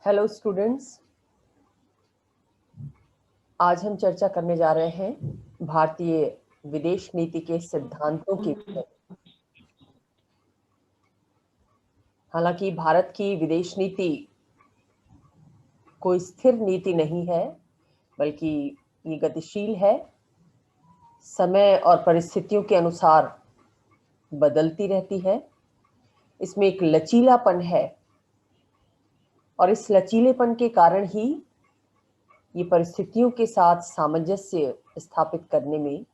Hello students, आज हम चर्चा करने जा रहे हैं भारतीय विदेश नीति के सिद्धांतों के विषय में। हालांकि भारत की विदेश नीति कोई स्थिर नीति नहीं है, बल्कि ये गतिशील है, समय और परिस्थितियों के अनुसार बदलती रहती है। इसमें एक लचीलापन है और इस लचीलेपन के कारण ही ये परिस्थितियों के साथ सामंजस्य स्थापित करने में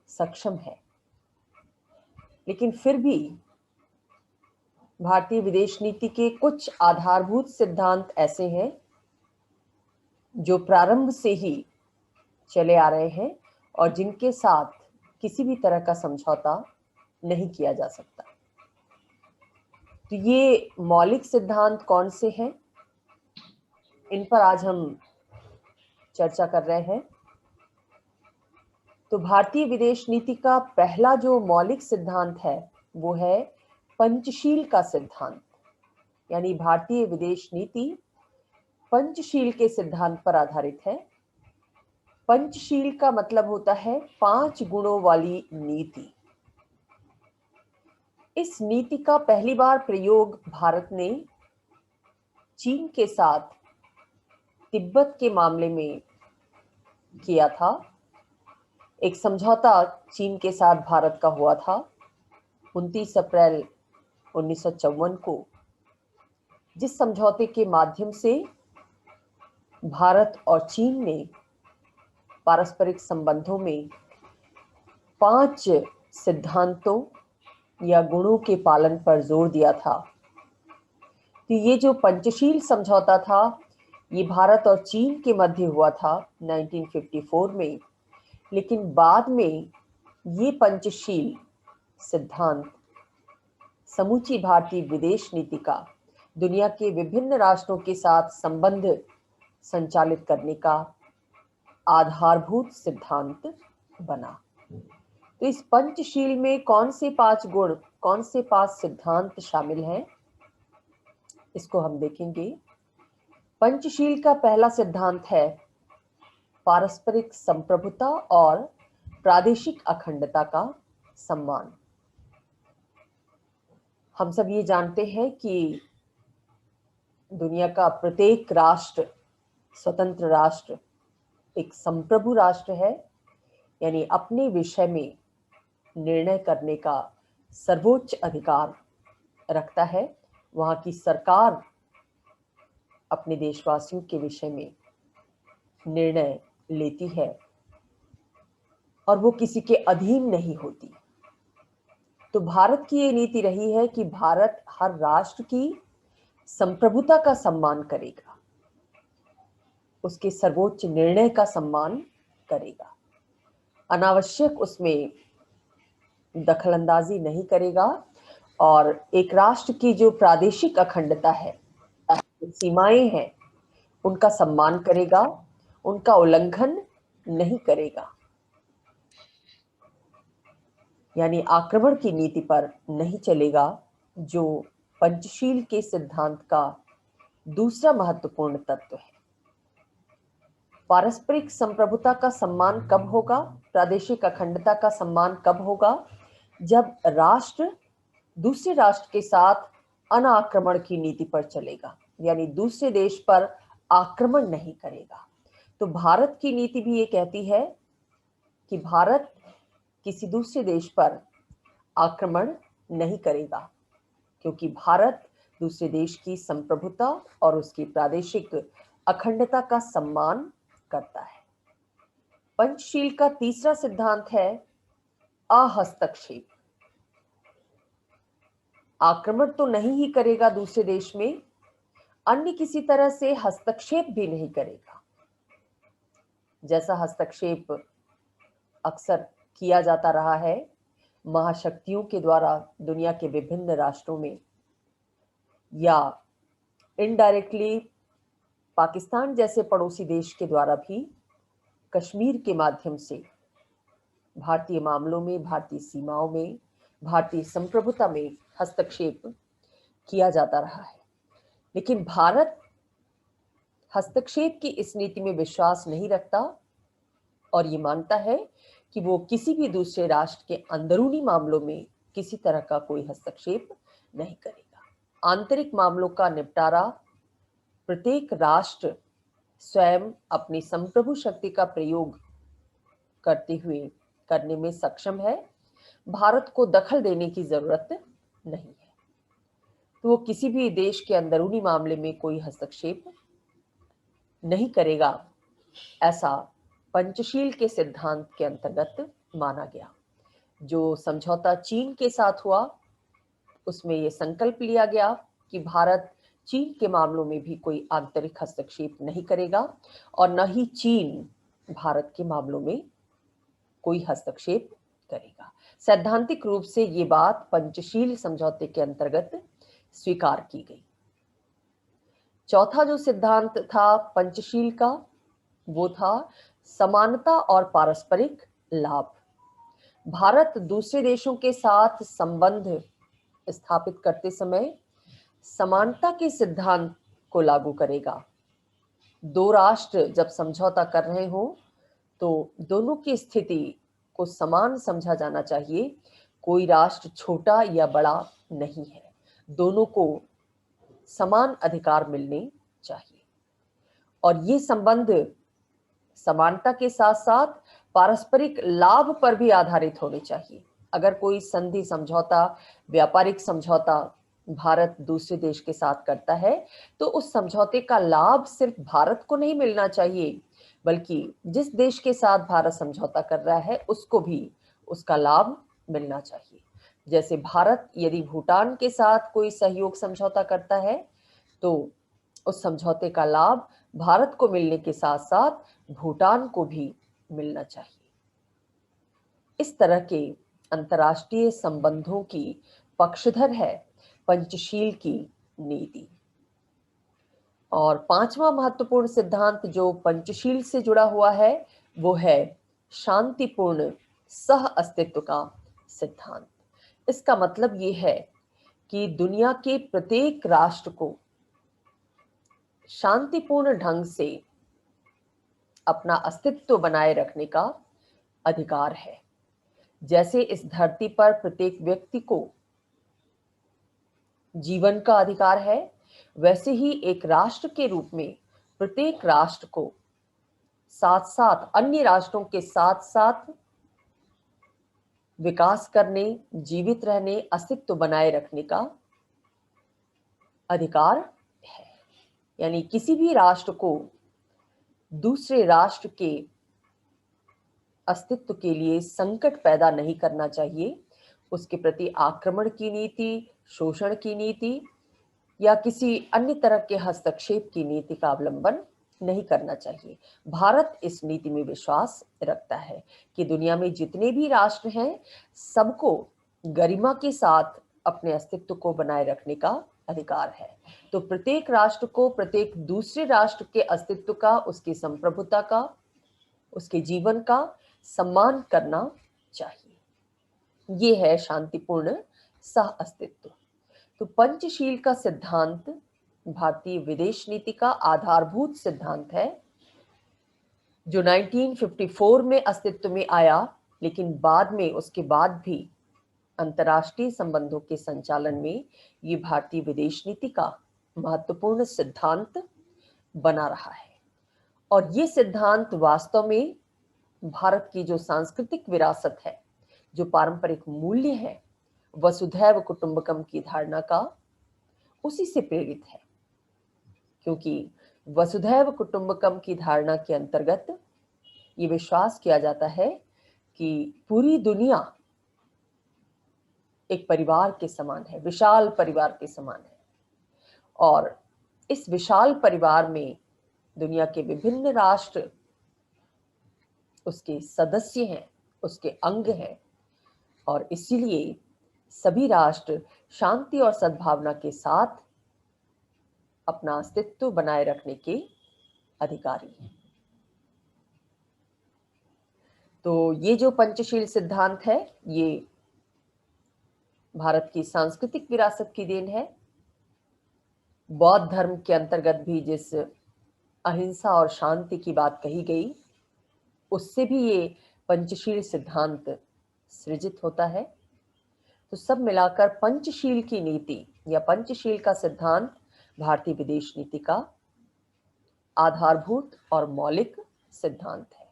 सक्षम है। लेकिन फिर भी भारतीय विदेश नीति के कुछ आधारभूत सिद्धांत ऐसे हैं जो प्रारंभ से ही चले आ रहे हैं और जिनके साथ किसी भी तरह का समझौता नहीं किया जा सकता। तो ये मौलिक सिद्धांत कौन से हैं, इन पर आज हम चर्चा कर रहे हैं। तो भारतीय विदेश नीति का पहला जो मौलिक सिद्धांत है वो है पंचशील का सिद्धांत। यानी भारतीय विदेश नीति पंचशील के सिद्धांत पर आधारित है। पंचशील का मतलब होता है 5 गुणों वाली नीति। इस नीति का पहली बार प्रयोग भारत ने चीन के साथ तिब्बत के मामले में किया था। एक समझौता चीन के साथ भारत का हुआ था 29 अप्रैल 1954 को, जिस समझौते के माध्यम से भारत और चीन ने पारस्परिक संबंधों में 5 सिद्धांतों या गुणों के पालन पर जोर दिया था। तो ये जो पंचशील समझौता था ये भारत और चीन के मध्य हुआ था 1954 में। लेकिन बाद में ये पंचशील सिद्धांत समूची भारतीय विदेश नीति का दुनिया के विभिन्न राष्ट्रों के साथ संबंध संचालित करने का आधारभूत सिद्धांत बना। तो इस पंचशील में कौन से 5 गुण, कौन से 5 सिद्धांत शामिल हैं, इसको हम देखेंगे। पंचशील का पहला सिद्धांत है पारस्परिक संप्रभुता और प्रादेशिक अखंडता का सम्मान। हम सब ये जानते हैं कि दुनिया का प्रत्येक राष्ट्र, स्वतंत्र राष्ट्र, एक संप्रभु राष्ट्र है, यानी अपने विषय में निर्णय करने का सर्वोच्च अधिकार रखता है। वहां की सरकार अपने देशवासियों के विषय में निर्णय लेती है और वो किसी के अधीन नहीं होती। तो भारत की ये नीति रही है कि भारत हर राष्ट्र की संप्रभुता का सम्मान करेगा, उसके सर्वोच्च निर्णय का सम्मान करेगा, अनावश्यक उसमें दखलंदाजी नहीं करेगा और एक राष्ट्र की जो प्रादेशिक अखंडता है, सीमाएं हैं, उनका सम्मान करेगा, उनका उल्लंघन नहीं करेगा। यानी आक्रमण की नीति पर नहीं चलेगा, जो पंचशील के सिद्धांत का दूसरा महत्वपूर्ण तत्व है। पारस्परिक संप्रभुता का सम्मान कब होगा, प्रादेशिक अखंडता का सम्मान कब होगा? जब राष्ट्र दूसरे राष्ट्र के साथ अनाक्रमण की नीति पर चलेगा, यानी दूसरे देश पर आक्रमण नहीं करेगा। तो भारत की नीति भी ये कहती है कि भारत किसी दूसरे देश पर आक्रमण नहीं करेगा, क्योंकि भारत दूसरे देश की संप्रभुता और उसकी प्रादेशिक अखंडता का सम्मान करता है। पंचशील का तीसरा सिद्धांत है अहस्तक्षेप। आक्रमण तो नहीं ही करेगा दूसरे देश में, अन्य किसी तरह से हस्तक्षेप भी नहीं करेगा। जैसा हस्तक्षेप अक्सर किया जाता रहा है महाशक्तियों के द्वारा दुनिया के विभिन्न राष्ट्रों में, या इनडायरेक्टली पाकिस्तान जैसे पड़ोसी देश के द्वारा भी कश्मीर के माध्यम से भारतीय मामलों में, भारतीय सीमाओं में, भारतीय संप्रभुता में हस्तक्षेप किया जाता रहा है। लेकिन भारत हस्तक्षेप की इस नीति में विश्वास नहीं रखता और ये मानता है कि वो किसी भी दूसरे राष्ट्र के अंदरूनी मामलों में किसी तरह का कोई हस्तक्षेप नहीं करेगा। आंतरिक मामलों का निपटारा प्रत्येक राष्ट्र स्वयं अपनी संप्रभु शक्ति का प्रयोग करते हुए करने में सक्षम है। भारत को दखल देने की जरूरत नहीं है। तो वो किसी भी देश के अंदरूनी मामले में कोई हस्तक्षेप नहीं करेगा, ऐसा पंचशील के सिद्धांत के अंतर्गत माना गया। जो समझौता चीन के साथ हुआ उसमें यह संकल्प लिया गया कि भारत चीन के मामलों में भी कोई आंतरिक हस्तक्षेप नहीं करेगा और न ही चीन भारत के मामलों में कोई हस्तक्षेप करेगा। सैद्धांतिक रूप से ये बात पंचशील समझौते के अंतर्गत स्वीकार की गई। चौथा जो सिद्धांत था पंचशील का, वो था समानता और पारस्परिक लाभ। भारत दूसरे देशों के साथ संबंध स्थापित करते समय समानता के सिद्धांत को लागू करेगा। दो राष्ट्र जब समझौता कर रहे हो तो दोनों की स्थिति को समान समझा जाना चाहिए। कोई राष्ट्र छोटा या बड़ा नहीं है, दोनों को समान अधिकार मिलने चाहिए। और ये संबंध समानता के साथ साथ पारस्परिक लाभ पर भी आधारित होने चाहिए। अगर कोई संधि समझौता, व्यापारिक समझौता भारत दूसरे देश के साथ करता है तो उस समझौते का लाभ सिर्फ भारत को नहीं मिलना चाहिए, बल्कि जिस देश के साथ भारत समझौता कर रहा है उसको भी उसका लाभ मिलना चाहिए। जैसे भारत यदि भूटान के साथ कोई सहयोग समझौता करता है तो उस समझौते का लाभ भारत को मिलने के साथ साथ भूटान को भी मिलना चाहिए। इस तरह के अंतर्राष्ट्रीय संबंधों की पक्षधर है पंचशील की नीति। और पांचवा महत्वपूर्ण सिद्धांत जो पंचशील से जुड़ा हुआ है वो है शांतिपूर्ण सह अस्तित्व का सिद्धांत। इसका मतलब ये है कि दुनिया के प्रत्येक राष्ट्र को शांतिपूर्ण ढंग से अपना अस्तित्व बनाए रखने का अधिकार है। जैसे इस धरती पर प्रत्येक व्यक्ति को जीवन का अधिकार है, वैसे ही एक राष्ट्र के रूप में प्रत्येक राष्ट्र को साथ साथ अन्य राष्ट्रों के साथ साथ विकास करने, जीवित रहने, अस्तित्व बनाए रखने का अधिकार है। यानी किसी भी राष्ट्र को दूसरे राष्ट्र के अस्तित्व के लिए संकट पैदा नहीं करना चाहिए। उसके प्रति आक्रमण की नीति, शोषण की नीति या किसी अन्य तरह के हस्तक्षेप की नीति का अवलंबन नहीं करना चाहिए। भारत इस नीति में विश्वास रखता है कि दुनिया में जितने भी राष्ट्र हैं सबको गरिमा के साथ अपने अस्तित्व को बनाए रखने का अधिकार है। तो प्रत्येक राष्ट्र को प्रत्येक दूसरे राष्ट्र के अस्तित्व का, उसकी संप्रभुता का, उसके जीवन का सम्मान करना चाहिए। ये है शांतिपूर्ण सह अस्तित्व। तो पंचशील का सिद्धांत भारतीय विदेश नीति का आधारभूत सिद्धांत है जो 1954 में अस्तित्व में आया, लेकिन बाद में उसके बाद भी अंतर्राष्ट्रीय संबंधों के संचालन में ये भारतीय विदेश नीति का महत्वपूर्ण सिद्धांत बना रहा है। और ये सिद्धांत वास्तव में भारत की जो सांस्कृतिक विरासत है, जो पारंपरिक मूल्य है, वसुधैव कुटुंबकम की धारणा का, उसी से प्रेरित है। क्योंकि वसुधैव कुटुंबकम की धारणा के अंतर्गत ये विश्वास किया जाता है कि पूरी दुनिया एक परिवार के समान है, विशाल परिवार के समान है। और इस विशाल परिवार में दुनिया के विभिन्न राष्ट्र उसके सदस्य हैं, उसके अंग हैं, और इसीलिए सभी राष्ट्र शांति और सद्भावना के साथ अपना अस्तित्व बनाए रखने के अधिकारी हैं। तो ये जो पंचशील सिद्धांत है ये भारत की सांस्कृतिक विरासत की देन है। बौद्ध धर्म के अंतर्गत भी जिस अहिंसा और शांति की बात कही गई, उससे भी ये पंचशील सिद्धांत सृजित होता है। तो सब मिलाकर पंचशील की नीति या पंचशील का सिद्धांत भारतीय विदेश नीति का आधारभूत और मौलिक सिद्धांत है।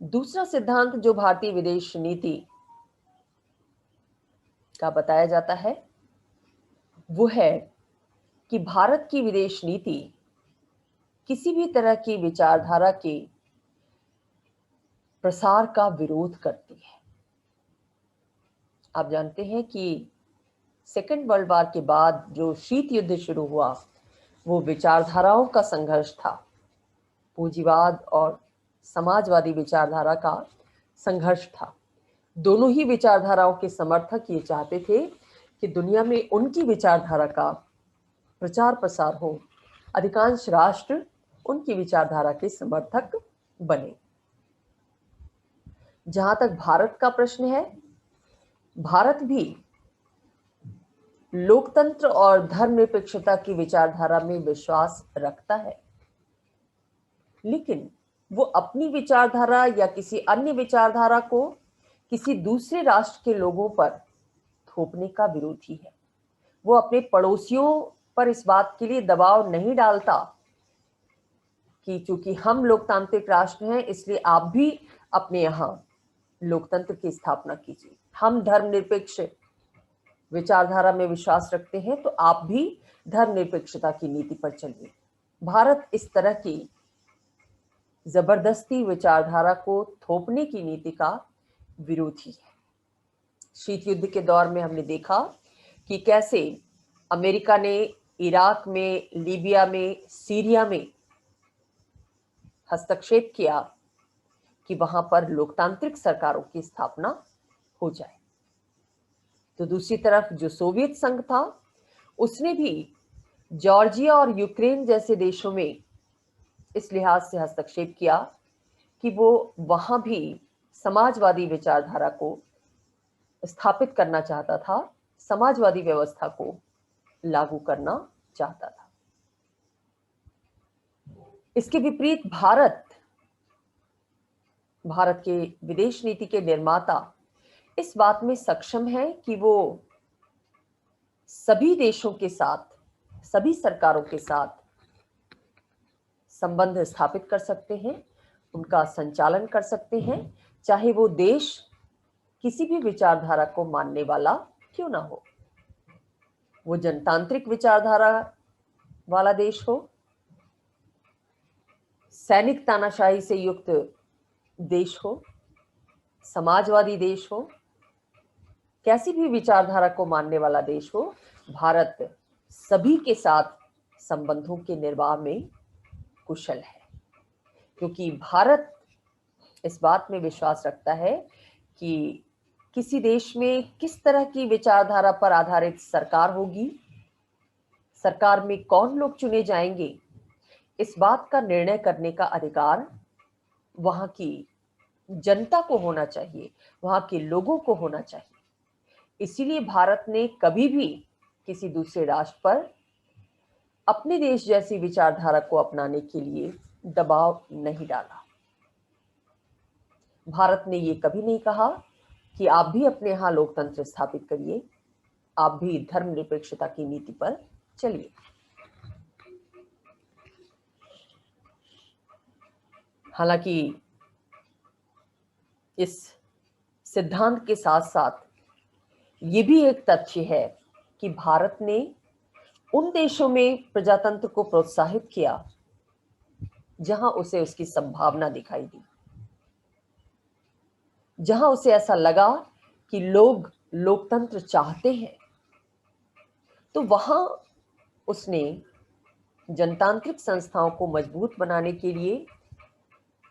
दूसरा सिद्धांत जो भारतीय विदेश नीति का बताया जाता है वो है कि भारत की विदेश नीति किसी भी तरह की विचारधारा के प्रसार का विरोध करती है। आप जानते हैं कि सेकेंड वर्ल्ड वॉर के बाद जो शीत युद्ध शुरू हुआ वो विचारधाराओं का संघर्ष था। पूंजीवाद और समाजवादी विचारधारा का संघर्ष था। दोनों ही विचारधाराओं के समर्थक ये चाहते थे कि दुनिया में उनकी विचारधारा का प्रचार प्रसार हो, अधिकांश राष्ट्र उनकी विचारधारा के समर्थक बने। जहां तक भारत का प्रश्न है, भारत भी लोकतंत्र और धर्मनिरपेक्षता की विचारधारा में विश्वास रखता है, लेकिन वो अपनी विचारधारा या किसी अन्य विचारधारा को किसी दूसरे राष्ट्र के लोगों पर थोपने का विरोधी है। वो अपने पड़ोसियों पर इस बात के लिए दबाव नहीं डालता कि चूंकि हम लोकतांत्रिक राष्ट्र हैं इसलिए आप भी अपने यहाँ लोकतंत्र की स्थापना कीजिए, हम धर्मनिरपेक्ष विचारधारा में विश्वास रखते हैं तो आप भी धर्मनिरपेक्षता की नीति पर चलिए। भारत इस तरह की जबरदस्ती विचारधारा को थोपने की नीति का विरोधी है। शीत युद्ध के दौर में हमने देखा कि कैसे अमेरिका ने इराक में, लीबिया में, सीरिया में हस्तक्षेप किया कि वहां पर लोकतांत्रिक सरकारों की स्थापना हो जाए। तो दूसरी तरफ जो सोवियत संघ था उसने भी जॉर्जिया और यूक्रेन जैसे देशों में इस लिहाज से हस्तक्षेप किया कि वो वहां भी समाजवादी विचारधारा को स्थापित करना चाहता था, समाजवादी व्यवस्था को लागू करना चाहता था। इसके विपरीत भारत के विदेश नीति के निर्माता इस बात में सक्षम है कि वो सभी देशों के साथ, सभी सरकारों के साथ संबंध स्थापित कर सकते हैं, उनका संचालन कर सकते हैं, चाहे वो देश किसी भी विचारधारा को मानने वाला क्यों ना हो। वो जनतांत्रिक विचारधारा वाला देश हो, सैनिक तानाशाही से युक्त देश हो, समाजवादी देश हो, कैसी भी विचारधारा को मानने वाला देश हो, भारत सभी के साथ संबंधों के निर्वाह में कुशल है। क्योंकि भारत इस बात में विश्वास रखता है कि किसी देश में किस तरह की विचारधारा पर आधारित सरकार होगी, सरकार में कौन लोग चुने जाएंगे, इस बात का निर्णय करने का अधिकार वहां की जनता को होना चाहिए, वहां के लोगों को होना चाहिए। इसीलिए भारत ने कभी भी किसी दूसरे राष्ट्र पर अपने देश जैसी विचारधारा को अपनाने के लिए दबाव नहीं डाला। भारत ने ये कभी नहीं कहा कि आप भी अपने यहाँ लोकतंत्र स्थापित करिए, आप भी धर्मनिरपेक्षता की नीति पर चलिए। हालांकि इस सिद्धांत के साथ साथ ये भी एक तथ्य है कि भारत ने उन देशों में प्रजातंत्र को प्रोत्साहित किया जहां उसे उसकी संभावना दिखाई दी, जहां उसे ऐसा लगा कि लोग लोकतंत्र चाहते हैं, तो वहां उसने जनतांत्रिक संस्थाओं को मजबूत बनाने के लिए,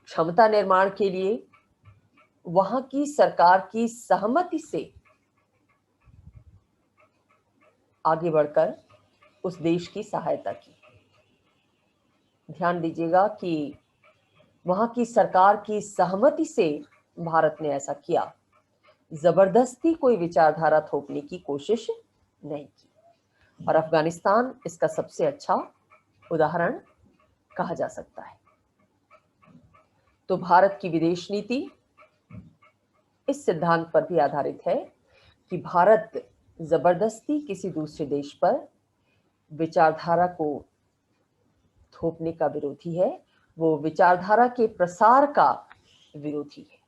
क्षमता निर्माण के लिए वहां की सरकार की सहमति से आगे बढ़कर उस देश की सहायता की। ध्यान दीजिएगा कि वहां की सरकार की सहमति से भारत ने ऐसा किया, जबरदस्ती कोई विचारधारा थोपने की कोशिश नहीं की। और अफगानिस्तान इसका सबसे अच्छा उदाहरण कहा जा सकता है। तो भारत की विदेश नीति इस सिद्धांत पर भी आधारित है कि भारत जबरदस्ती किसी दूसरे देश पर विचारधारा को थोपने का विरोधी है, वो विचारधारा के प्रसार का विरोधी है।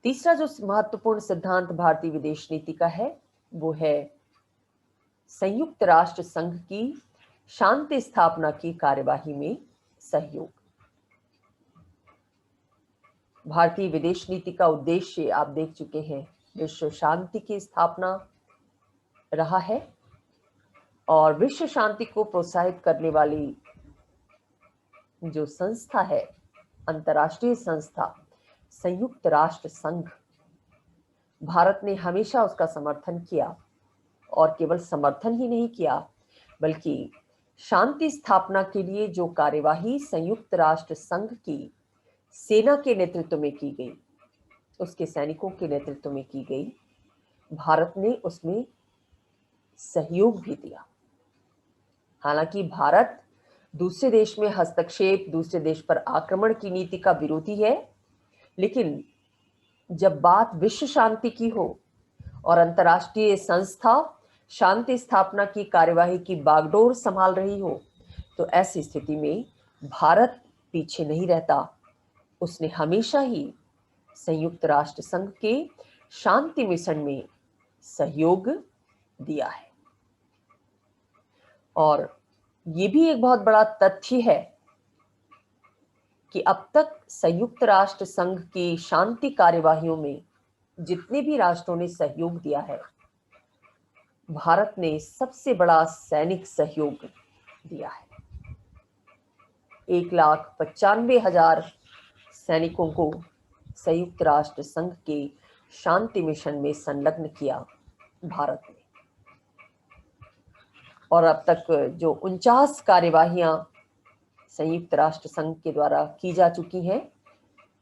तीसरा जो महत्वपूर्ण सिद्धांत भारतीय विदेश नीति का है वो है संयुक्त राष्ट्र संघ की शांति स्थापना की कार्यवाही में सहयोग। भारतीय विदेश नीति का उद्देश्य आप देख चुके हैं, विश्व शांति की स्थापना रहा है और विश्व शांति को प्रोत्साहित करने वाली जो संस्था है, अंतर्राष्ट्रीय संस्था संयुक्त राष्ट्र संघ, भारत ने हमेशा उसका समर्थन किया और केवल समर्थन ही नहीं किया बल्कि शांति स्थापना के लिए जो कार्यवाही संयुक्त राष्ट्र संघ की सेना के नेतृत्व में की गई, उसके सैनिकों के नेतृत्व में की गई, भारत ने उसमें सहयोग भी दिया। हालांकि भारत दूसरे देश में हस्तक्षेप, दूसरे देश पर आक्रमण की नीति का विरोधी है, लेकिन जब बात विश्व शांति की हो और अंतर्राष्ट्रीय संस्था शांति स्थापना की कार्यवाही की बागडोर संभाल रही हो, तो ऐसी स्थिति में भारत पीछे नहीं रहता। उसने हमेशा ही संयुक्त राष्ट्र संघ के शांति मिशन में सहयोग दिया है। और ये भी एक बहुत बड़ा तथ्य है कि अब तक संयुक्त राष्ट्र संघ की शांति कार्यवाहियों में जितने भी राष्ट्रों ने सहयोग दिया है, भारत ने सबसे बड़ा सैनिक सहयोग दिया है। 1,95,000 सैनिकों को संयुक्त राष्ट्र संघ के शांति मिशन में संलग्न किया भारत ने। और अब तक जो 49 कार्यवाहियां संयुक्त राष्ट्र संघ के द्वारा की जा चुकी हैं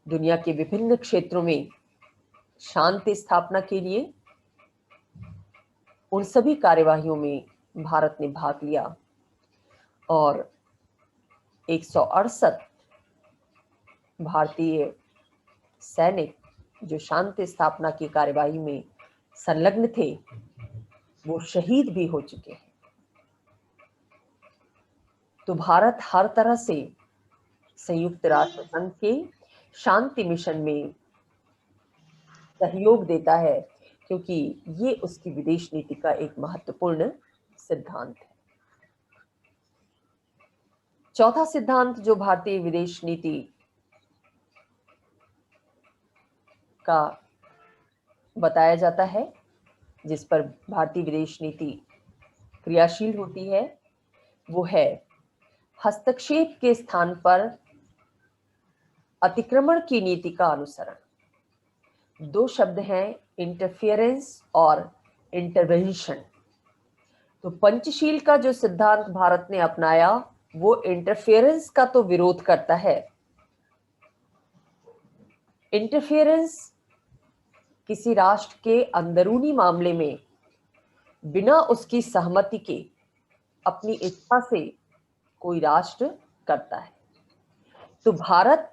दुनिया के विभिन्न क्षेत्रों में शांति स्थापना के लिए, उन सभी कार्यवाहियों में भारत ने भाग लिया और 168 भारतीय सैनिक जो शांति स्थापना की कार्यवाही में संलग्न थे वो शहीद भी हो चुके हैं। तो भारत हर तरह से संयुक्त राष्ट्र संघ के शांति मिशन में सहयोग देता है, क्योंकि ये उसकी विदेश नीति का एक महत्वपूर्ण सिद्धांत है। चौथा सिद्धांत जो भारतीय विदेश नीति का बताया जाता है, जिस पर भारतीय विदेश नीति क्रियाशील होती है, वो है हस्तक्षेप के स्थान पर अतिक्रमण की नीति का अनुसरण। दो शब्द हैं, इंटरफियरेंस और इंटरवेंशन। तो पंचशील का जो सिद्धांत भारत ने अपनाया वो इंटरफियरेंस का तो विरोध करता है। इंटरफियरेंस किसी राष्ट्र के अंदरूनी मामले में बिना उसकी सहमति के अपनी इच्छा से कोई राष्ट्र करता है। तो भारत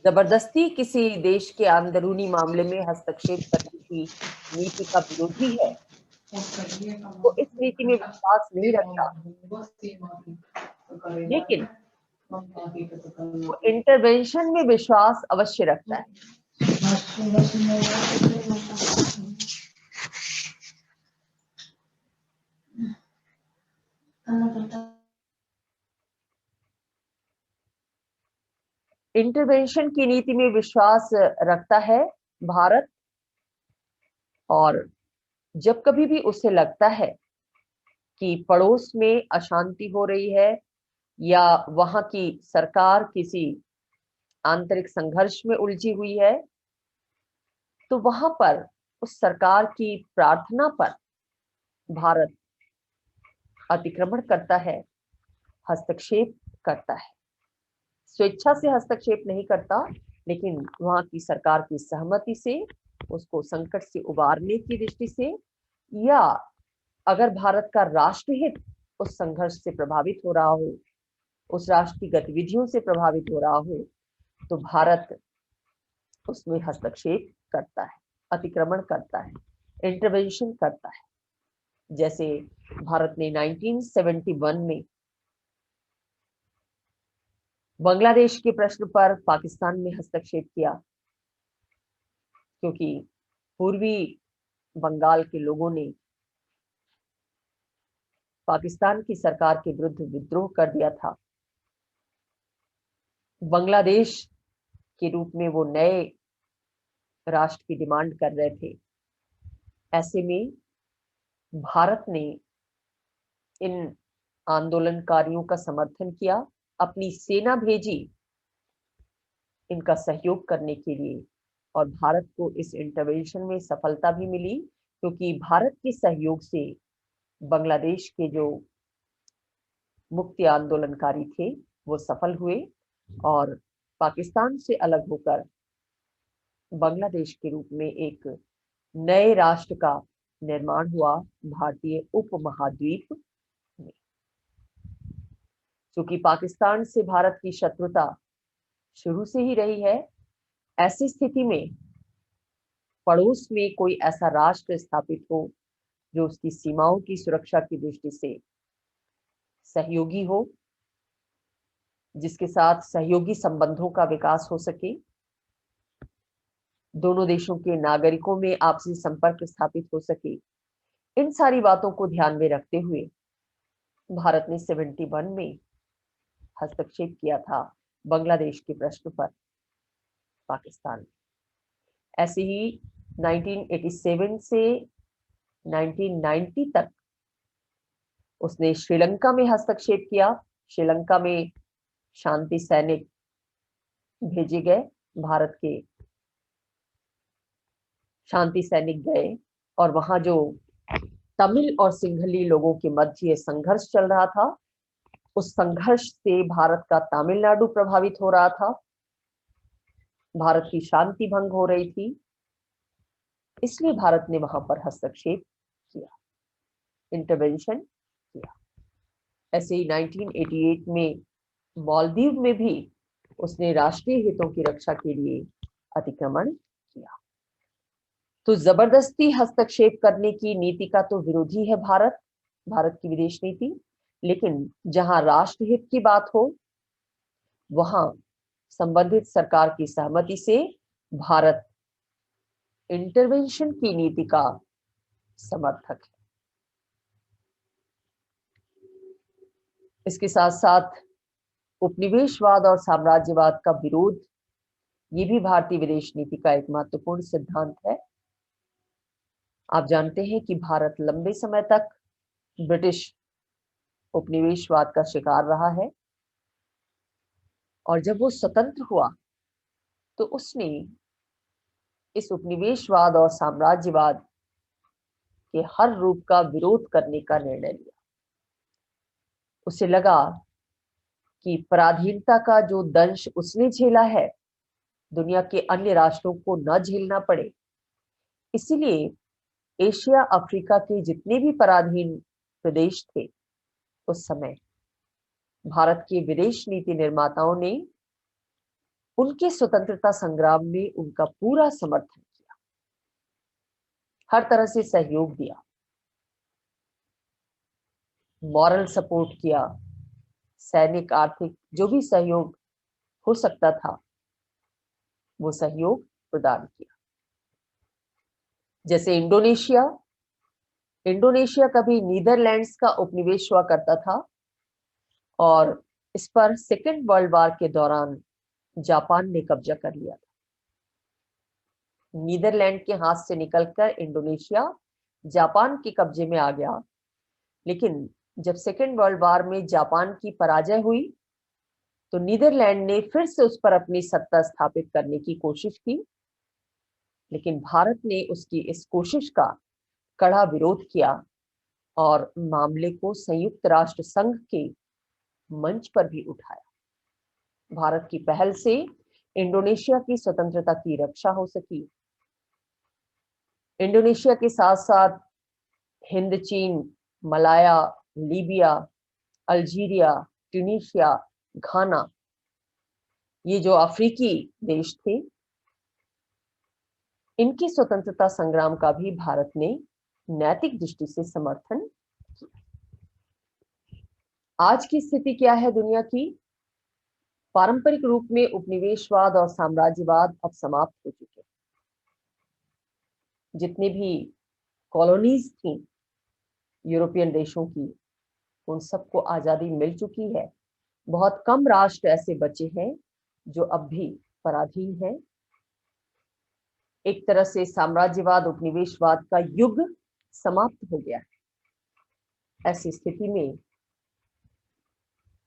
जबरदस्ती किसी देश के अंदरूनी मामले में हस्तक्षेप करने की नीति का विरोधी है, वो इस नीति में विश्वास नहीं रखता, लेकिन वो इंटरवेंशन में विश्वास अवश्य रखता है। इंटरवेंशन की नीति में विश्वास रखता है भारत, और जब कभी भी उसे लगता है कि पड़ोस में अशांति हो रही है या वहां की सरकार किसी आंतरिक संघर्ष में उलझी हुई है, तो वहां पर उस सरकार की प्रार्थना पर भारत अतिक्रमण करता है, हस्तक्षेप करता है। स्वेच्छा से हस्तक्षेप नहीं करता, लेकिन वहां की सरकार की सहमति से, उसको संकट से उबारने की दृष्टि से, या अगर भारत का राष्ट्रहित उस संघर्ष से प्रभावित हो रहा हो, उस राष्ट्र की गतिविधियों से प्रभावित हो रहा हो, तो भारत उसमें हस्तक्षेप करता है, अतिक्रमण करता है, इंटरवेंशन करता है। जैसे भारत ने 1971 में बांग्लादेश के प्रश्न पर पाकिस्तान में हस्तक्षेप किया, क्योंकि पूर्वी बंगाल के लोगों ने पाकिस्तान की सरकार के विरुद्ध विद्रोह कर दिया था। बांग्लादेश के रूप में वो नए राष्ट्र की डिमांड कर रहे थे। ऐसे में भारत ने इन आंदोलनकारियों का समर्थन किया, अपनी सेना भेजी इनका सहयोग करने के लिए, और भारत को इस इंटरवेंशन में सफलता भी मिली, क्योंकि भारत के सहयोग से बांग्लादेश के जो मुक्ति आंदोलनकारी थे वो सफल हुए और पाकिस्तान से अलग होकर बांग्लादेश के रूप में एक नए राष्ट्र का निर्माण हुआ भारतीय उपमहाद्वीप में। क्योंकि पाकिस्तान से भारत की शत्रुता शुरू से ही रही है, ऐसी स्थिति में पड़ोस में कोई ऐसा राष्ट्र स्थापित हो जो उसकी सीमाओं की सुरक्षा की दृष्टि से सहयोगी हो, जिसके साथ सहयोगी संबंधों का विकास हो सके, दोनों देशों के नागरिकों में आपसी संपर्क स्थापित हो सके, इन सारी बातों को ध्यान में रखते हुए भारत ने 71 में हस्तक्षेप किया था बांग्लादेश के प्रश्न पर पाकिस्तान में। ऐसे ही 1987 से 1990 तक उसने श्रीलंका में हस्तक्षेप किया। श्रीलंका में शांति सैनिक भेजे गए, भारत के शांति सैनिक गए, और वहां जो तमिल और सिंघली लोगों के मध्य संघर्ष चल रहा था, उस संघर्ष से भारत का तमिलनाडु प्रभावित हो रहा था, भारत की शांति भंग हो रही थी, इसलिए भारत ने वहां पर हस्तक्षेप किया, इंटरवेंशन किया। ऐसे ही 1988 में मालदीव में भी उसने राष्ट्रीय हितों की रक्षा के लिए अतिक्रमण किया। तो जबरदस्ती हस्तक्षेप करने की नीति का तो विरोधी है भारत की विदेश नीति, लेकिन जहां राष्ट्रहित की बात हो वहां संबंधित सरकार की सहमति से भारत इंटरवेंशन की नीति का समर्थक है। इसके साथ साथ उपनिवेशवाद और साम्राज्यवाद का विरोध, ये भी भारतीय विदेश नीति का एक महत्वपूर्ण सिद्धांत है। आप जानते हैं कि भारत लंबे समय तक ब्रिटिश उपनिवेशवाद का शिकार रहा है, और जब वो स्वतंत्र हुआ तो उसने इस उपनिवेशवाद और साम्राज्यवाद के हर रूप का विरोध करने का निर्णय लिया। उसे लगा कि पराधीनता का जो दंश उसने झेला है, दुनिया के अन्य राष्ट्रों को न झेलना पड़े, इसीलिए एशिया अफ्रीका के जितने भी पराधीन प्रदेश थे उस समय, भारत के विदेश नीति निर्माताओं ने उनके स्वतंत्रता संग्राम में उनका पूरा समर्थन किया, हर तरह से सहयोग दिया, मॉरल सपोर्ट किया, सैनिक आर्थिक जो भी सहयोग हो सकता था वो सहयोग प्रदान किया। जैसे इंडोनेशिया कभी नीदरलैंड्स का उपनिवेश हुआ करता था, और इस पर सेकेंड वर्ल्ड वॉर के दौरान जापान ने कब्जा कर लिया था। नीदरलैंड के हाथ से निकलकर इंडोनेशिया जापान के कब्जे में आ गया, लेकिन जब सेकेंड वर्ल्ड वॉर में जापान की पराजय हुई तो नीदरलैंड ने फिर से उस पर अपनी सत्ता स्थापित करने की कोशिश की, लेकिन भारत ने उसकी इस कोशिश का कड़ा विरोध किया और मामले को संयुक्त राष्ट्र संघ के मंच पर भी उठाया। भारत की पहल से इंडोनेशिया की स्वतंत्रता की रक्षा हो सकी। इंडोनेशिया के साथ साथ हिंद, चीन, मलाया लीबिया, अल्जीरिया, ट्यूनीशिया, घाना, ये जो अफ्रीकी देश थे, इनकी स्वतंत्रता संग्राम का भी भारत ने नैतिक दृष्टि से समर्थन किया। आज की स्थिति क्या है दुनिया की? पारंपरिक रूप में उपनिवेशवाद और साम्राज्यवाद अब समाप्त हो चुके हैं। जितने भी कॉलोनीज थी यूरोपियन देशों की, उन सबको आजादी मिल चुकी है। बहुत कम राष्ट्र ऐसे बचे हैं जो अब भी पराधीन हैं। एक तरह से साम्राज्यवाद उपनिवेशवाद का युग समाप्त हो गया है। ऐसी स्थिति में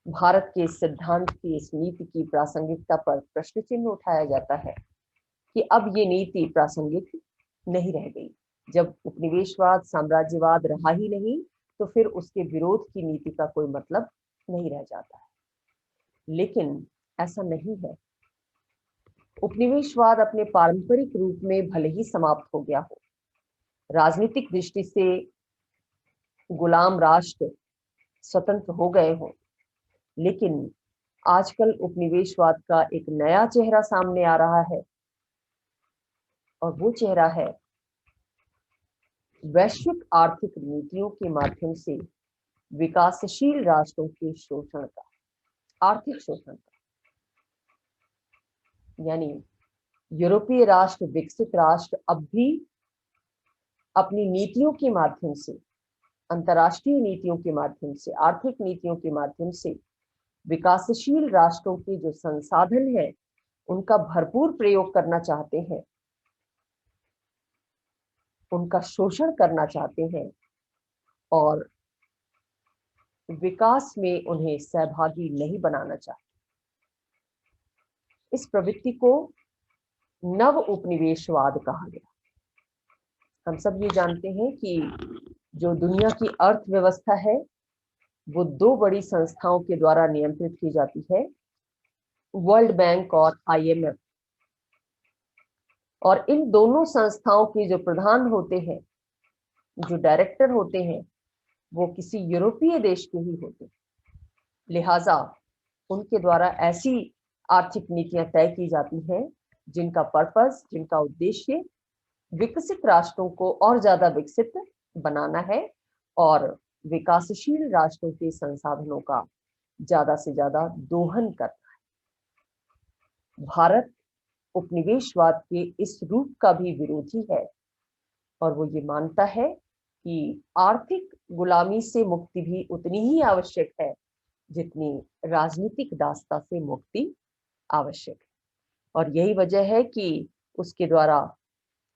भारत के सिद्धांत की, इस नीति की प्रासंगिकता पर प्रश्न चिन्ह उठाया जाता है कि अब ये नीति प्रासंगिक नहीं रह गई। जब उपनिवेशवाद साम्राज्यवाद रहा ही नहीं, तो फिर उसके विरोध की नीति का कोई मतलब नहीं रह जाता है। लेकिन ऐसा नहीं है। उपनिवेशवाद अपने पारंपरिक रूप में भले ही समाप्त हो गया हो, राजनीतिक दृष्टि से गुलाम राष्ट्र स्वतंत्र हो गए हों, लेकिन आजकल उपनिवेशवाद का एक नया चेहरा सामने आ रहा है, और वो चेहरा है वैश्विक आर्थिक नीतियों के माध्यम से विकासशील राष्ट्रों के शोषण का, आर्थिक शोषण का। यानी यूरोपीय राष्ट्र, विकसित राष्ट्र अब भी अपनी नीतियों के माध्यम से, अंतर्राष्ट्रीय नीतियों के माध्यम से, आर्थिक नीतियों के माध्यम से विकासशील राष्ट्रों के जो संसाधन है उनका भरपूर प्रयोग करना चाहते हैं, उनका शोषण करना चाहते हैं और विकास में उन्हें सहभागी नहीं बनाना चाहते। इस प्रवृत्ति को नव उपनिवेशवाद कहा गया। हम सब ये जानते हैं कि जो दुनिया की अर्थव्यवस्था है वो दो बड़ी संस्थाओं के द्वारा नियंत्रित की जाती है, वर्ल्ड बैंक और IMF। और इन दोनों संस्थाओं के जो प्रधान होते हैं, जो डायरेक्टर होते हैं, वो किसी यूरोपीय देश के ही होते हैं। लिहाजा उनके द्वारा ऐसी आर्थिक नीतियां तय की जाती हैं जिनका पर्पस, जिनका उद्देश्य विकसित राष्ट्रों को और ज्यादा विकसित बनाना है और विकासशील राष्ट्रों के संसाधनों का ज्यादा से ज्यादा दोहन करना है। भारत उपनिवेशवाद के इस रूप का भी विरोधी है और वो ये मानता है कि आर्थिक गुलामी से मुक्ति भी उतनी ही आवश्यक है जितनी राजनीतिक दासता से मुक्ति आवश्यक है। और यही वजह है कि उसके द्वारा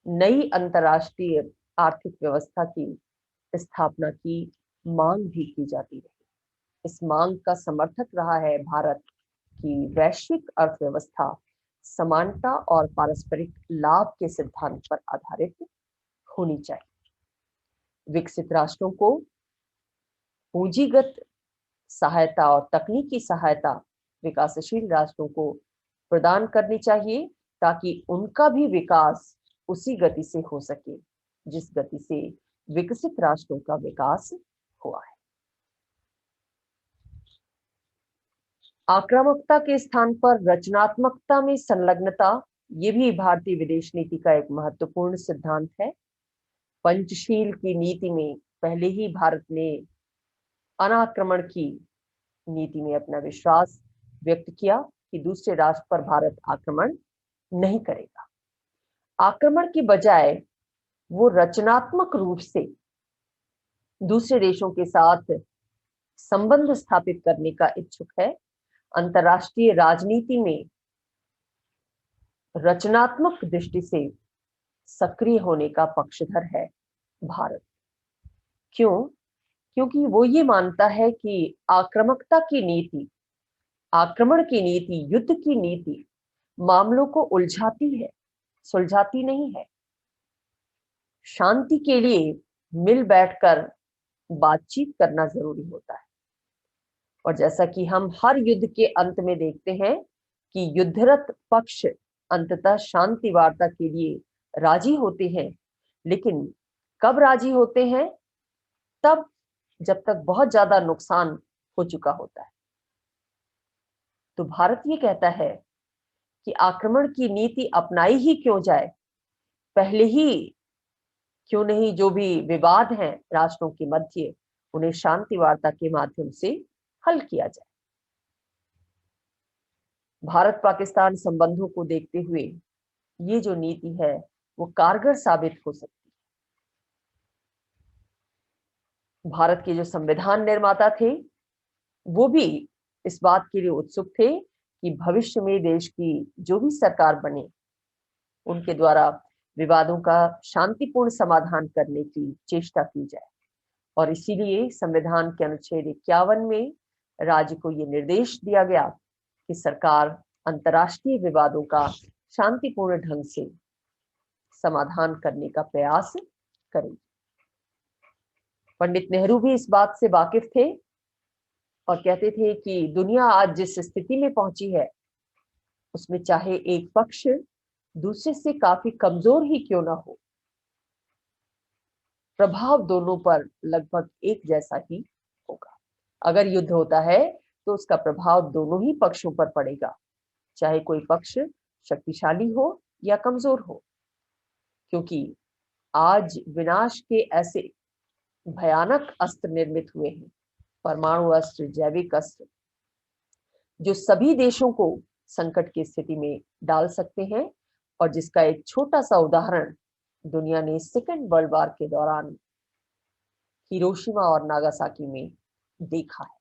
नई अंतर्राष्ट्रीय आर्थिक व्यवस्था की स्थापना की मांग भी की जाती है। इस मांग का समर्थक रहा है भारत की वैश्विक अर्थव्यवस्था समानता और पारस्परिक लाभ के सिद्धांत पर आधारित होनी चाहिए। विकसित राष्ट्रों को पूंजीगत सहायता और तकनीकी सहायता विकासशील राष्ट्रों को प्रदान करनी चाहिए ताकि उनका भी विकास उसी गति से हो सके जिस गति से विकसित राष्ट्रों का विकास हुआ है। आक्रामकता के स्थान पर रचनात्मकता में संलग्नता, ये भी भारतीय विदेश नीति का एक महत्वपूर्ण सिद्धांत है। पंचशील की नीति में पहले ही भारत ने अनाक्रमण की नीति में अपना विश्वास व्यक्त किया कि दूसरे राष्ट्र पर भारत आक्रमण नहीं करेगा। आक्रमण की बजाय वो रचनात्मक रूप से दूसरे देशों के साथ संबंध स्थापित करने का इच्छुक है। अंतर्राष्ट्रीय राजनीति में रचनात्मक दृष्टि से सक्रिय होने का पक्षधर है भारत। क्यों? क्योंकि वो ये मानता है कि आक्रामकता की नीति, आक्रमण की नीति, युद्ध की नीति मामलों को उलझाती है, सुलझाती नहीं है। शांति के लिए मिल बैठकर बातचीत करना जरूरी होता है। और जैसा कि हम हर युद्ध के अंत में देखते हैं कि युद्धरत पक्ष अंततः शांति वार्ता के लिए राजी होते हैं, लेकिन कब राजी होते हैं? तब जब तक बहुत ज्यादा नुकसान हो चुका होता है। तो भारत ये कहता है कि आक्रमण की नीति अपनाई ही क्यों जाए, पहले ही क्यों नहीं जो भी विवाद हैं राष्ट्रों के मध्य, उन्हें शांति वार्ता के माध्यम से हल किया जाए। भारत पाकिस्तान संबंधों को देखते हुए ये जो नीति है वो कारगर साबित हो सकती है। भारत के जो संविधान निर्माता थे वो भी इस बात के लिए उत्सुक थे कि भविष्य में देश की जो भी सरकार बने उनके द्वारा विवादों का शांतिपूर्ण समाधान करने की चेष्टा की जाए। और इसीलिए संविधान के अनुच्छेद 51 में राज्य को ये निर्देश दिया गया कि सरकार अंतर्राष्ट्रीय विवादों का शांतिपूर्ण ढंग से समाधान करने का प्रयास करेगी। पंडित नेहरू भी इस बात से वाकिफ थे और कहते थे कि दुनिया आज जिस स्थिति में पहुंची है उसमें चाहे एक पक्ष दूसरे से काफी कमजोर ही क्यों ना हो, प्रभाव दोनों पर लगभग एक जैसा ही होगा। अगर युद्ध होता है तो उसका प्रभाव दोनों ही पक्षों पर पड़ेगा, चाहे कोई पक्ष शक्तिशाली हो या कमजोर हो, क्योंकि आज विनाश के ऐसे भयानक अस्त्र निर्मित हुए हैं, परमाणु अस्त्र, जैविक अस्त्र, जो सभी देशों को संकट की स्थिति में डाल सकते हैं और जिसका एक छोटा सा उदाहरण दुनिया ने सेकेंड वर्ल्ड वॉर के दौरान हिरोशिमा और नागासाकी में देखा है।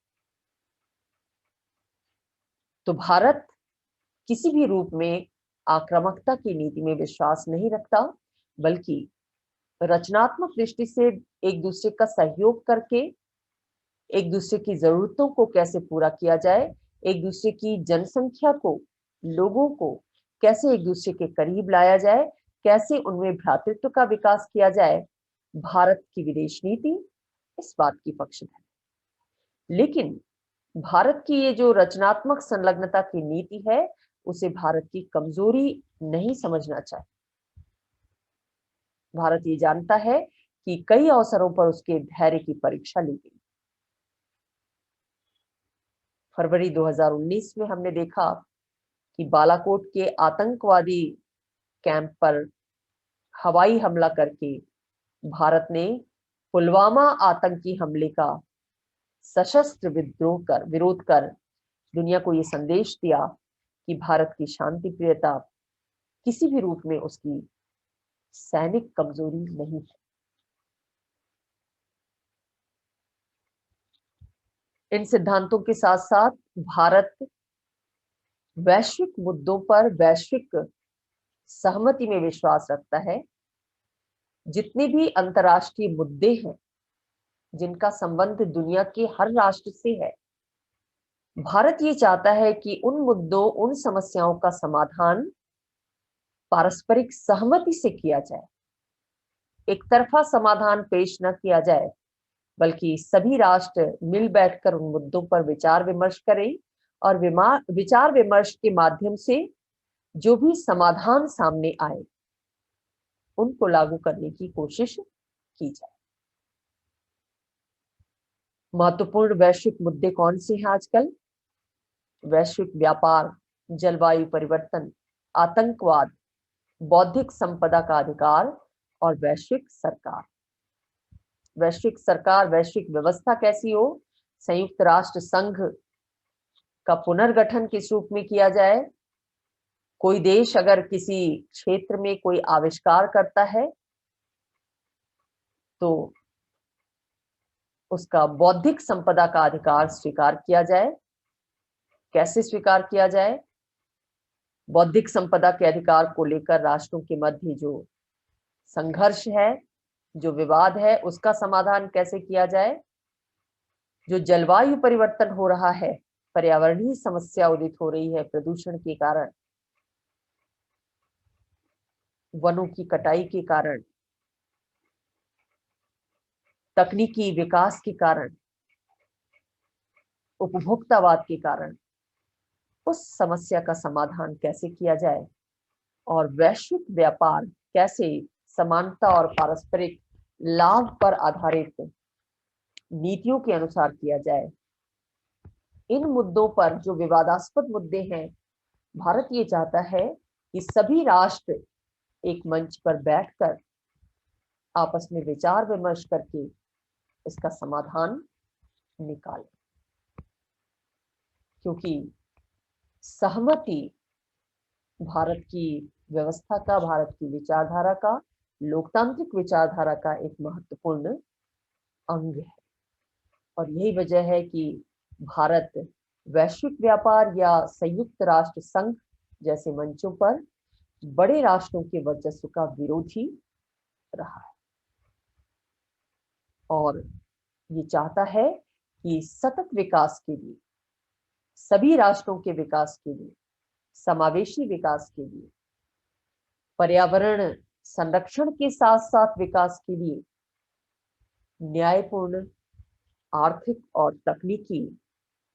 तो भारत किसी भी रूप में आक्रामकता की नीति में विश्वास नहीं रखता, बल्कि रचनात्मक दृष्टि से एक दूसरे का सहयोग करके एक दूसरे की जरूरतों को कैसे पूरा किया जाए, एक दूसरे की जनसंख्या को, लोगों को कैसे एक दूसरे के करीब लाया जाए, कैसे उनमें भ्रातृत्व का विकास किया जाए, भारत की विदेश नीति इस बात की पक्ष है। लेकिन भारत की ये जो रचनात्मक संलग्नता की नीति है उसे भारत की कमजोरी नहीं समझना चाहिए। भारत ये जानता है कि कई अवसरों पर उसके धैर्य की परीक्षा ली गई। फरवरी 2019 में हमने देखा कि बालाकोट के आतंकवादी कैंप पर हवाई हमला करके भारत ने पुलवामा आतंकी हमले का सशस्त्र विरोध कर दुनिया को ये संदेश दिया कि भारत की शांति प्रियता किसी भी रूप में उसकी सैनिक कमजोरी नहीं है। इन सिद्धांतों के साथ साथ भारत वैश्विक मुद्दों पर वैश्विक सहमति में विश्वास रखता है। जितने भी अंतर्राष्ट्रीय मुद्दे हैं जिनका संबंध दुनिया के हर राष्ट्र से है, भारत ये चाहता है कि उन मुद्दों, उन समस्याओं का समाधान पारस्परिक सहमति से किया जाए, एक तरफा समाधान पेश न किया जाए, बल्कि सभी राष्ट्र मिल बैठकर उन मुद्दों पर विचार विमर्श करें और विचार विमर्श के माध्यम से जो भी समाधान सामने आए उनको लागू करने की कोशिश की जाए। महत्वपूर्ण वैश्विक मुद्दे कौन से हैं आजकल? वैश्विक व्यापार, जलवायु परिवर्तन, आतंकवाद, बौद्धिक संपदा का अधिकार और वैश्विक सरकार। वैश्विक सरकार, वैश्विक व्यवस्था कैसी हो? संयुक्त राष्ट्र संघ का पुनर्गठन किस रूप में किया जाए? कोई देश अगर किसी क्षेत्र में कोई आविष्कार करता है तो उसका बौद्धिक संपदा का अधिकार स्वीकार किया जाए। कैसे स्वीकार किया जाए? बौद्धिक संपदा के अधिकार को लेकर राष्ट्रों के मध्य जो संघर्ष है, जो विवाद है, उसका समाधान कैसे किया जाए? जो जलवायु परिवर्तन हो रहा है, पर्यावरणीय समस्या उदित हो रही है प्रदूषण के कारण, वनों की कटाई के कारण, तकनीकी विकास के कारण, उपभोक्तावाद के कारण, उस समस्या का समाधान कैसे किया जाए और वैश्विक व्यापार कैसे समानता और पारस्परिक लाभ पर आधारित नीतियों के अनुसार किया जाए। इन मुद्दों पर, जो विवादास्पद मुद्दे हैं, भारत ये चाहता है कि सभी राष्ट्र एक मंच पर बैठकर आपस में विचार विमर्श करके इसका समाधान निकालें, क्योंकि सहमति भारत की व्यवस्था का, भारत की विचारधारा का, लोकतांत्रिक विचारधारा का एक महत्वपूर्ण अंग है। और यही वजह है कि भारत वैश्विक व्यापार या संयुक्त राष्ट्र संघ जैसे मंचों पर बड़े राष्ट्रों के वर्चस्व का विरोधी रहा है, और ये चाहता है कि सतत विकास के लिए, सभी राष्ट्रों के विकास के लिए, समावेशी विकास के लिए, पर्यावरण संरक्षण के साथ साथ विकास के लिए न्यायपूर्ण आर्थिक और तकनीकी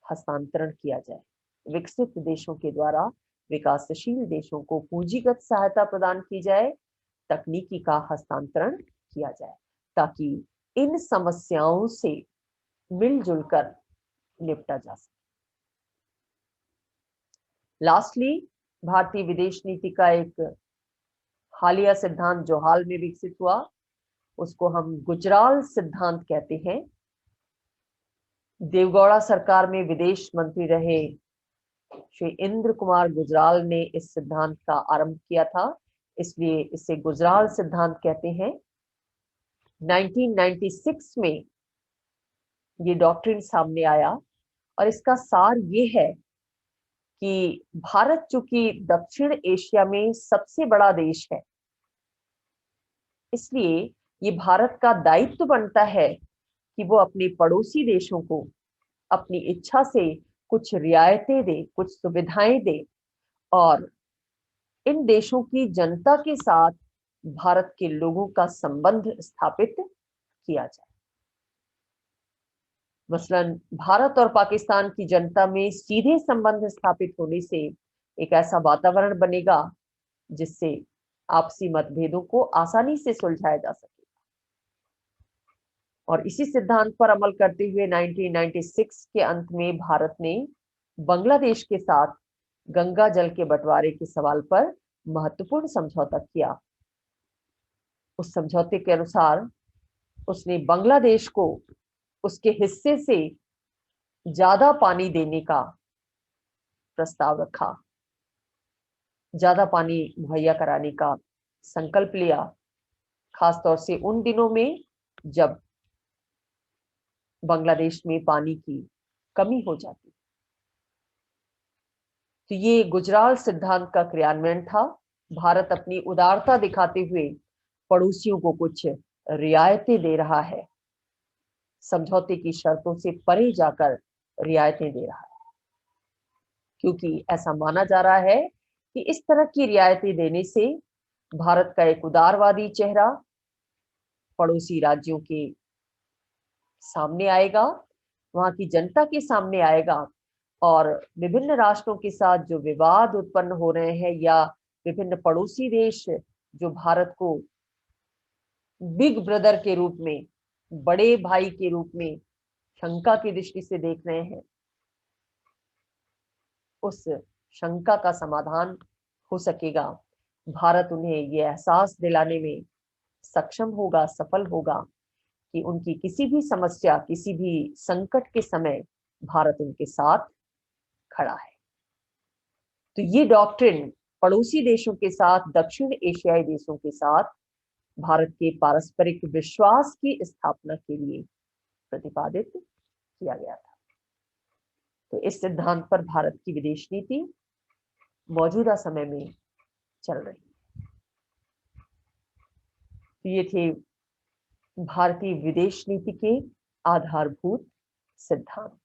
हस्तांतरण किया जाए। विकसित देशों के द्वारा विकासशील देशों को पूंजीगत सहायता प्रदान की जाए, तकनीकी का हस्तांतरण किया जाए, ताकि इन समस्याओं से मिलजुल कर निपटा जा सके। लास्टली, भारतीय विदेश नीति का एक हालिया सिद्धांत जो हाल में विकसित हुआ, उसको हम गुजराल सिद्धांत कहते हैं। देवगौड़ा सरकार में विदेश मंत्री रहे श्री इंद्र कुमार गुजराल ने इस सिद्धांत का आरंभ किया था, इसलिए इसे गुजराल सिद्धांत कहते हैं। 1996 में ये डॉक्ट्रिन सामने आया, और इसका सार ये है कि भारत चूंकि दक्षिण एशिया में सबसे बड़ा देश है, इसलिए ये भारत का दायित्व बनता है कि वो अपने पड़ोसी देशों को अपनी इच्छा से कुछ रियायतें दे, कुछ सुविधाएं दे, और इन देशों की जनता के साथ भारत के लोगों का संबंध स्थापित किया जाए। मसलन भारत और पाकिस्तान की जनता में सीधे संबंध स्थापित होने से एक ऐसा वातावरण बनेगा जिससे आपसी मतभेदों को आसानी से सुलझाया जा सके। और इसी सिद्धांत पर अमल करते हुए 1996 के अंत में भारत ने बांग्लादेश के साथ गंगा जल के बंटवारे के सवाल पर महत्वपूर्ण समझौता किया। उस समझौते के अनुसार उसने बांग्लादेश को उसके हिस्से से ज्यादा पानी देने का प्रस्ताव रखा, ज्यादा पानी मुहैया कराने का संकल्प लिया, खासतौर से उन दिनों में जब बांग्लादेश में पानी की कमी हो जाती। तो ये गुजराल सिद्धांत का क्रियान्वयन था। भारत अपनी उदारता दिखाते हुए पड़ोसियों को कुछ रियायतें दे रहा है, समझौते की शर्तों से परे जाकर रियायतें दे रहा है, क्योंकि ऐसा माना जा रहा है कि इस तरह की रियायतें देने से भारत का एक उदारवादी चेहरा पड़ोसी राज्यों के सामने आएगा, वहां की जनता के सामने आएगा, और विभिन्न राष्ट्रों के साथ जो विवाद उत्पन्न हो रहे हैं, या विभिन्न पड़ोसी देश जो भारत को बिग ब्रदर के रूप में, बड़े भाई के रूप में शंका की दृष्टि से देख रहे हैं, उस शंका का समाधान हो सकेगा। भारत उन्हें यह एहसास दिलाने में सक्षम होगा, सफल होगा कि उनकी किसी भी समस्या, किसी भी संकट के समय भारत उनके साथ खड़ा है। तो ये डॉक्ट्रिन पड़ोसी देशों के साथ, दक्षिण एशियाई देशों के साथ भारत के पारस्परिक विश्वास की स्थापना के लिए प्रतिपादित किया गया था। तो इस सिद्धांत पर भारत की विदेश नीति मौजूदा समय में चल रही है। तो ये थे भारतीय विदेश नीति के आधारभूत सिद्धांत।